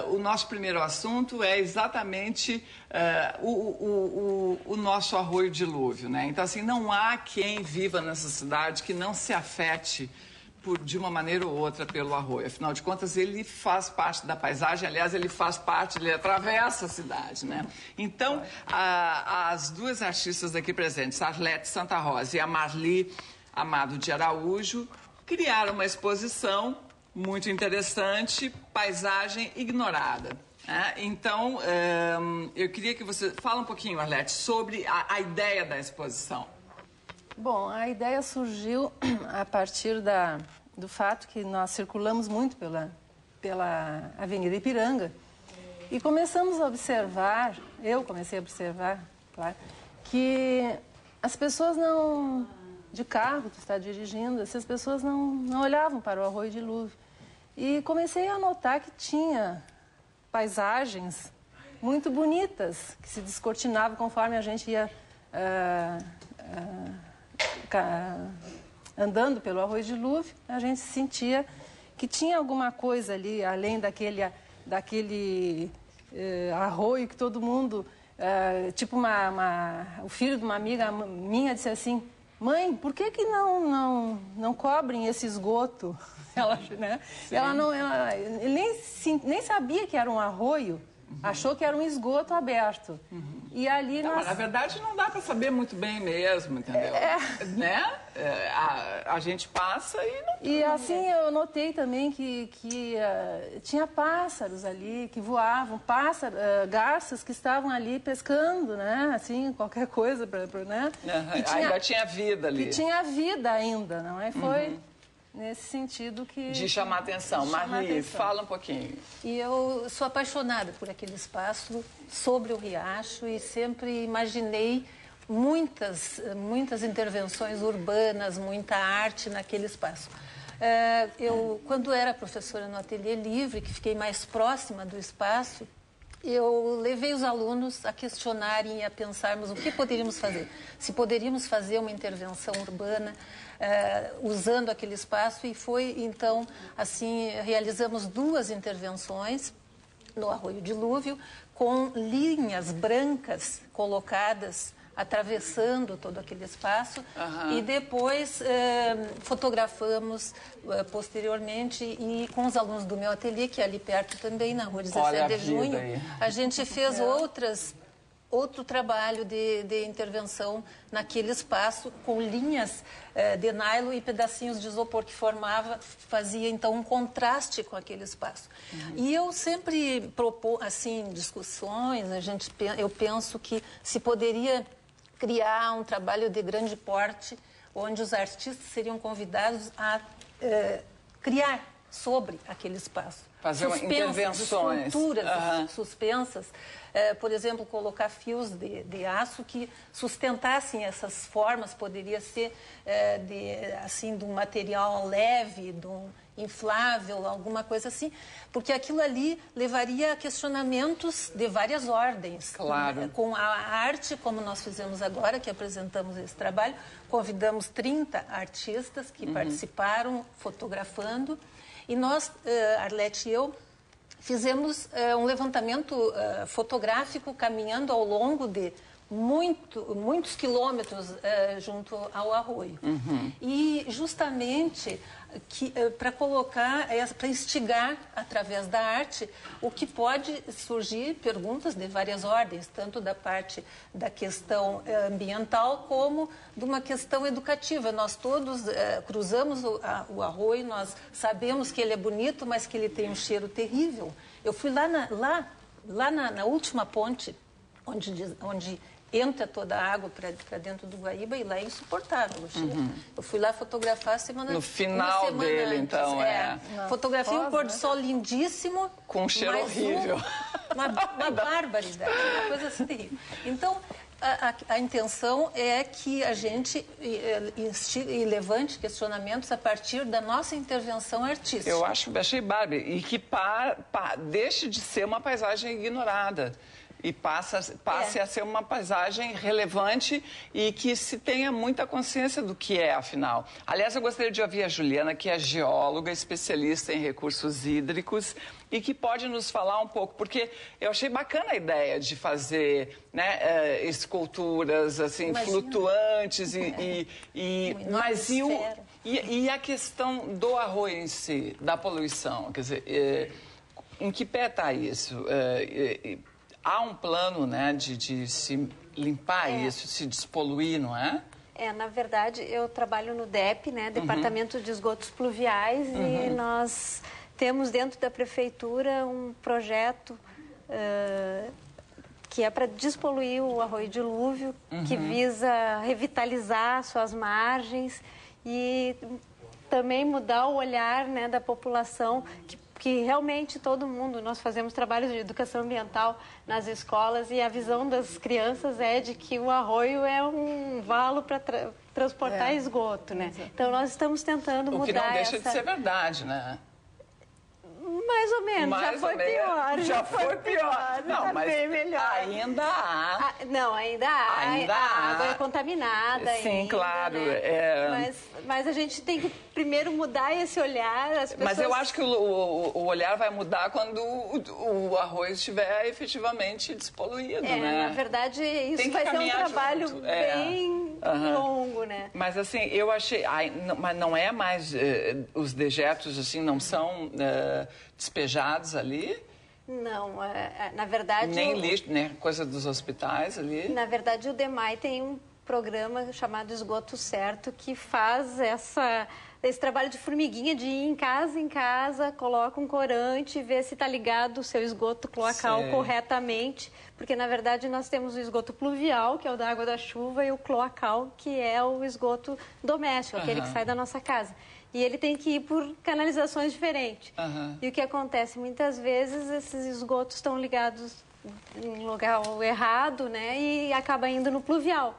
O nosso primeiro assunto é exatamente o nosso arroio dilúvio, né? Então, assim, não há quem viva nessa cidade que não se afete de uma maneira ou outra pelo arroio. Afinal de contas, ele faz parte da paisagem, aliás, ele atravessa a cidade, né? Então, as duas artistas aqui presentes, a Arlete Santa Rosa e a Marli Amado de Araújo, criaram uma exposição muito interessante, Paisagem Ignorada. Então, eu queria que você fale um pouquinho, Arlete, sobre a ideia da exposição. Bom, a ideia surgiu a partir do fato que nós circulamos muito pela Avenida Ipiranga e começamos a observar, eu comecei a observar, claro, que as pessoas não, de carro, tu está dirigindo, essas pessoas não olhavam para o arroio dilúvio. E comecei a notar que tinha paisagens muito bonitas, que se descortinavam conforme a gente ia andando pelo arroio dilúvio, a gente sentia que tinha alguma coisa ali, além daquele arroio que todo mundo... tipo, o filho de uma amiga minha disse assim, mãe, por que não cobrem esse esgoto? Ela, né? Ela nem sabia que era um arroio, achou que era um esgoto aberto. E ali mas na verdade não dá para saber muito bem mesmo, entendeu? Né? A gente passa e não... E assim eu notei também que tinha pássaros ali que voavam, garças que estavam ali pescando, né? Assim, qualquer coisa, né? Ainda tinha vida ali. Que tinha vida ainda, não é? Foi... Nesse sentido que... De chamar atenção. Marli, fala um pouquinho. E eu sou apaixonada por aquele espaço sobre o riacho e sempre imaginei muitas intervenções urbanas, muita arte naquele espaço. Quando era professora no Ateliê Livre, que fiquei mais próxima do espaço, eu levei os alunos a questionarem e a pensarmos o que poderíamos fazer. Se poderíamos fazer uma intervenção urbana usando aquele espaço, e foi então, assim, realizamos 2 intervenções no Arroio Dilúvio com linhas brancas colocadas atravessando todo aquele espaço e depois fotografamos posteriormente e com os alunos do meu ateliê, que é ali perto também, na rua 17 de junho, a gente fez outro trabalho de intervenção naquele espaço com linhas de nylon e pedacinhos de isopor que fazia então um contraste com aquele espaço. E eu sempre proponho assim discussões, eu penso que se poderia criar um trabalho de grande porte, onde os artistas seriam convidados a criar sobre aquele espaço. Fazer intervenções. Estruturas suspensas, por exemplo, colocar fios de aço que sustentassem essas formas, poderia ser de um material leve, de um inflável, alguma coisa assim, porque aquilo ali levaria a questionamentos de várias ordens. Claro. Com a arte, como nós fizemos agora, que apresentamos esse trabalho, convidamos 30 artistas que participaram fotografando, e nós, Arlete e eu, fizemos um levantamento fotográfico caminhando ao longo de muitos quilômetros junto ao arroio. E justamente para instigar através da arte o que pode surgir perguntas de várias ordens, tanto da parte da questão ambiental como de uma questão educativa. Nós todos cruzamos o arroio, nós sabemos que ele é bonito, mas que ele tem um cheiro terrível. Eu fui lá na última ponte, onde entra toda a água para dentro do Guaíba, e lá é insuportável o cheiro. Eu fui lá fotografar no final dele, antes, então, fotografei um pôr do sol lindíssimo. Com um cheiro horrível. Uma barbaridade, uma coisa assim terrível. Então, a intenção é que a gente levante questionamentos a partir da nossa intervenção artística. Achei bárbaro. E que deixe de ser uma paisagem ignorada. e passe a ser uma paisagem relevante e que se tenha muita consciência do que é, afinal. Aliás, eu gostaria de ouvir a Juliana, que é geóloga, especialista em recursos hídricos e que pode nos falar um pouco, porque eu achei bacana a ideia de fazer, né, esculturas assim, flutuantes e a questão do arroio em si, da poluição, quer dizer, em que pé está isso? Há um plano, né, de se limpar isso, se despoluir, não é? Na verdade, eu trabalho no DEP, né, Departamento de Esgotos Pluviais, e nós temos dentro da prefeitura um projeto que é para despoluir o Arroio Dilúvio, que visa revitalizar suas margens e também mudar o olhar, né, da população, que realmente todo mundo, nós fazemos trabalhos de educação ambiental nas escolas e a visão das crianças é de que o arroio é um valo para transportar esgoto, né? Então nós estamos tentando mudar. O que não deixa de ser verdade, né? Mais ou menos, já foi pior. Já foi pior. Não, mas bem melhor. Ainda há. Não, ainda há. A água é contaminada. Sim, ainda, claro. Né? Mas a gente tem que primeiro mudar esse olhar. As pessoas... Mas eu acho que o olhar vai mudar quando o arroio estiver efetivamente despoluído, né? Na verdade, isso vai ser um trabalho bem longo, né? Mas assim, eu achei... mas não é mais... os dejetos, assim, não são despejados ali? Não, na verdade... Nem lixo, nem coisa dos hospitais ali? Na verdade, o DEMAI tem um programa chamado Esgoto Certo, que faz esse trabalho de formiguinha, de ir em casa, coloca um corante, vê se está ligado o seu esgoto cloacal corretamente, porque, na verdade, nós temos o esgoto pluvial, que é o da água da chuva, e o cloacal, que é o esgoto doméstico, aquele que sai da nossa casa. E ele tem que ir por canalizações diferentes. E o que acontece? Muitas vezes, esses esgotos estão ligados em lugar errado, né? E acaba indo no pluvial.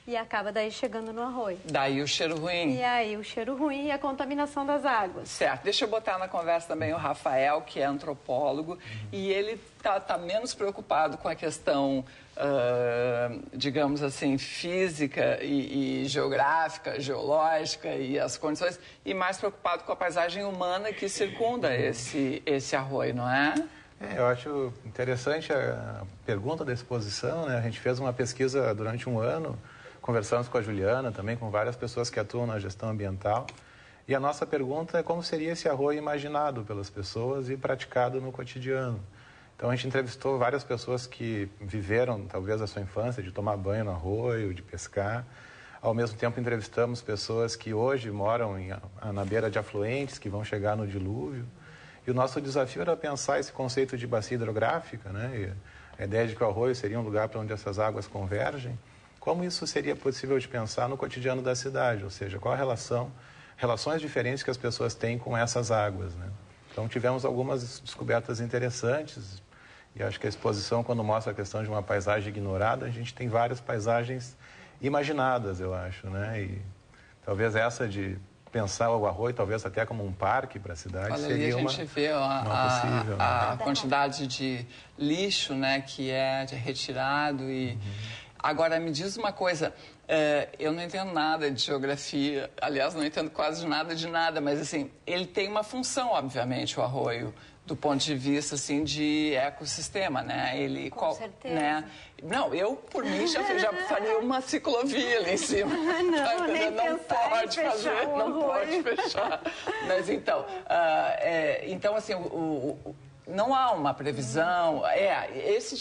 E acaba daí chegando no arroio. Daí o cheiro ruim. E aí o cheiro ruim e a contaminação das águas. Certo. Deixa eu botar na conversa também o Rafael, que é antropólogo, e ele tá menos preocupado com a questão, digamos assim, física e geográfica, geológica e as condições, e mais preocupado com a paisagem humana que circunda esse arroio, não é? Eu acho interessante a pergunta da exposição, né? A gente fez uma pesquisa durante um ano, conversamos com a Juliana, também com várias pessoas que atuam na gestão ambiental. E a nossa pergunta é como seria esse arroio imaginado pelas pessoas e praticado no cotidiano. Então, a gente entrevistou várias pessoas que viveram, talvez, a sua infância de tomar banho no arroio, de pescar. Ao mesmo tempo, entrevistamos pessoas que hoje moram na beira de afluentes, que vão chegar no dilúvio. E o nosso desafio era pensar esse conceito de bacia hidrográfica, né? E a ideia de que o arroio seria um lugar para onde essas águas convergem. Como isso seria possível de pensar no cotidiano da cidade? Ou seja, qual a relações diferentes que as pessoas têm com essas águas, né? Então, tivemos algumas descobertas interessantes. E acho que a exposição, quando mostra a questão de uma paisagem ignorada, a gente tem várias paisagens imaginadas, eu acho, né? E talvez essa de pensar o arroio, talvez até como um parque para a cidade, seria uma possível. A gente vê a quantidade de lixo, né, que é retirado. E agora, me diz uma coisa, eu não entendo nada de geografia, aliás, não entendo quase nada de nada, mas assim, ele tem uma função, obviamente, o arroio, do ponto de vista, assim, de ecossistema, né? Ele, Com certeza. Né? Não, eu, por mim, já faria uma ciclovia ali em cima. Não pode fazer, não pode fechar. Mas então, então assim, não há uma previsão. Esse